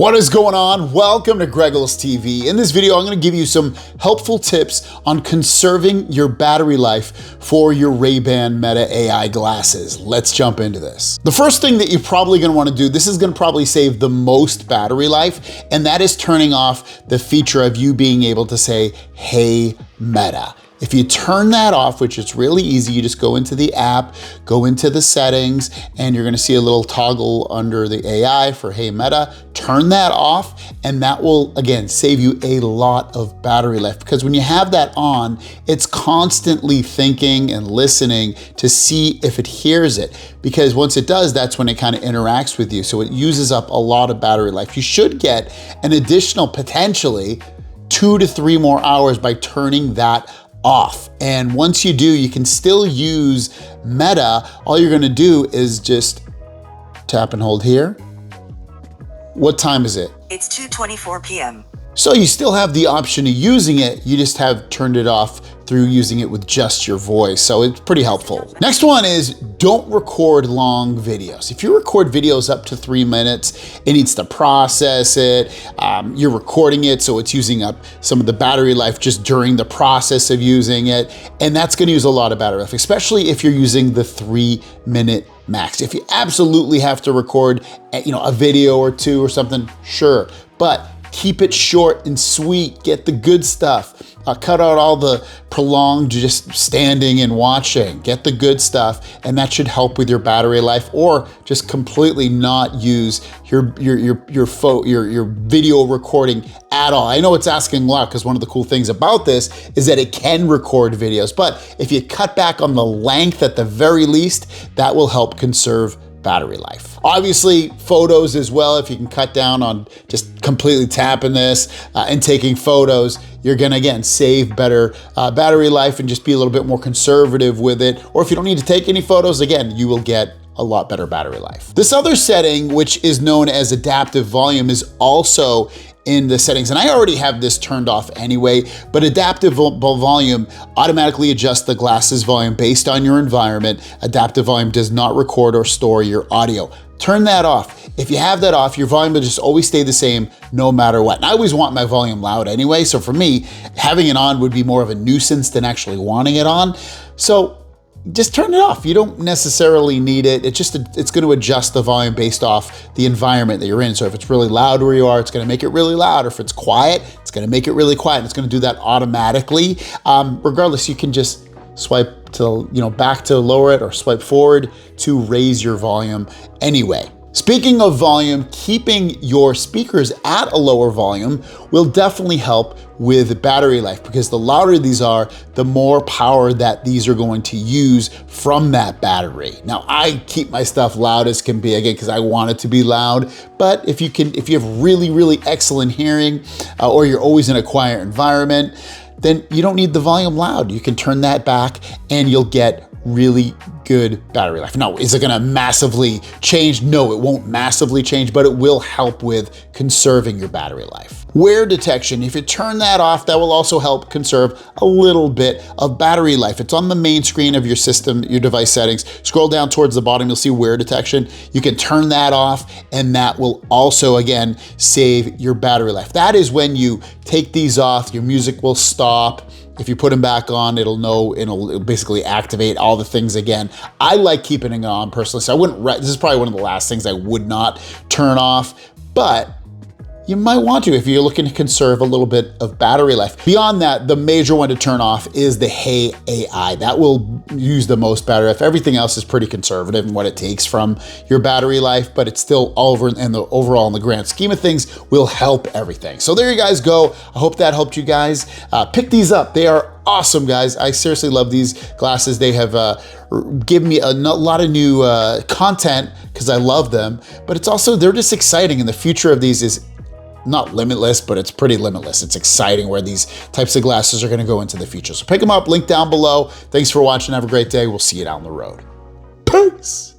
What is going on? Welcome to Greggles TV. In this video, I'm going to give you some helpful tips on conserving your battery life for your Ray-Ban Meta AI glasses. Let's jump into this. The first thing that you're probably going to want to do, this is going to probably save the most battery life, and that is turning off the feature of you being able to say, "Hey Meta." If you turn that off, which is really easy, you just go into the app, go into the settings, and you're gonna see a little toggle under the AI for Hey Meta. Turn that off, and that will, again, save you a lot of battery life. Because when you have that on, it's constantly thinking and listening to see if it hears it. Because once it does, that's when it kind of interacts with you. So it uses up a lot of battery life. You should get an additional, potentially, 2 to 3 more hours by turning that off. And once you do, you can still use Meta. All you're gonna do is just tap and hold here. What time is it? It's 2:24 p.m. So you still have the option of using it, you just have turned it off through using it with just your voice. So it's pretty helpful. Next one is don't record long videos. If you record videos up to 3 minutes, it needs to process it. You're recording it, so it's using up some of the battery life just during the process of using it. And that's gonna use a lot of battery life, especially if you're using the 3-minute max. If you absolutely have to record, a video or two or something, sure. But keep it short and sweet, get the good stuff. Cut out all the prolonged just standing and watching. Get the good stuff, and that should help with your battery life, or just completely not use your video recording at all. I know it's asking a lot, because one of the cool things about this is that it can record videos, but if you cut back on the length at the very least, that will help conserve battery life. Obviously, photos as well. If you can cut down on just completely tapping this and taking photos, you're gonna, again, save better battery life and just be a little bit more conservative with it. Or if you don't need to take any photos, again, you will get a lot better battery life. This other setting, which is known as adaptive volume, is also in the settings, and I already have this turned off anyway, but adaptive volume automatically adjusts the glasses volume based on your environment. Adaptive volume does not record or store your audio. Turn that off. If you have that off, your volume will just always stay the same no matter what. And I always want my volume loud anyway, so for me, having it on would be more of a nuisance than actually wanting it on. So just turn it off. You don't necessarily need it. It's going to adjust the volume based off the environment that you're in. So if it's really loud where you are, it's going to make it really loud. Or if it's quiet, it's going to make it really quiet. And it's going to do that automatically. Regardless, you can just swipe to, back to lower it, or swipe forward to raise your volume anyway. Speaking of volume, keeping your speakers at a lower volume will definitely help with battery life, because the louder these are, the more power that these are going to use from that battery. Now, I keep my stuff loud as can be, again, because I want it to be loud. But if you have really, really excellent hearing, or you're always in a quiet environment, then you don't need the volume loud. You can turn that back and you'll get really good battery life. Now, is it gonna massively change? No, it won't massively change, but it will help with conserving your battery life. Wear detection, if you turn that off, that will also help conserve a little bit of battery life. It's on the main screen of your system, your device settings. Scroll down towards the bottom, you'll see wear detection. You can turn that off, and that will also, again, save your battery life. That is when you take these off, your music will stop. If you put them back on, it'll basically activate all the things again. I like keeping it on personally, so this is probably one of the last things I would not turn off, but you might want to if you're looking to conserve a little bit of battery life. Beyond that, the major one to turn off is the Hey AI. That will use the most battery life. Everything else is pretty conservative in what it takes from your battery life, but it's still overall in the grand scheme of things will help everything. So there you guys go. I hope that helped you guys. Pick these up. They are awesome, guys. I seriously love these glasses. They have given me a lot of new content because I love them, but they're just exciting, and the future of these is not limitless, but it's pretty limitless. It's exciting where these types of glasses are going to go into the future. So pick them up, link down below. Thanks for watching. Have a great day. We'll see you down the road. Peace.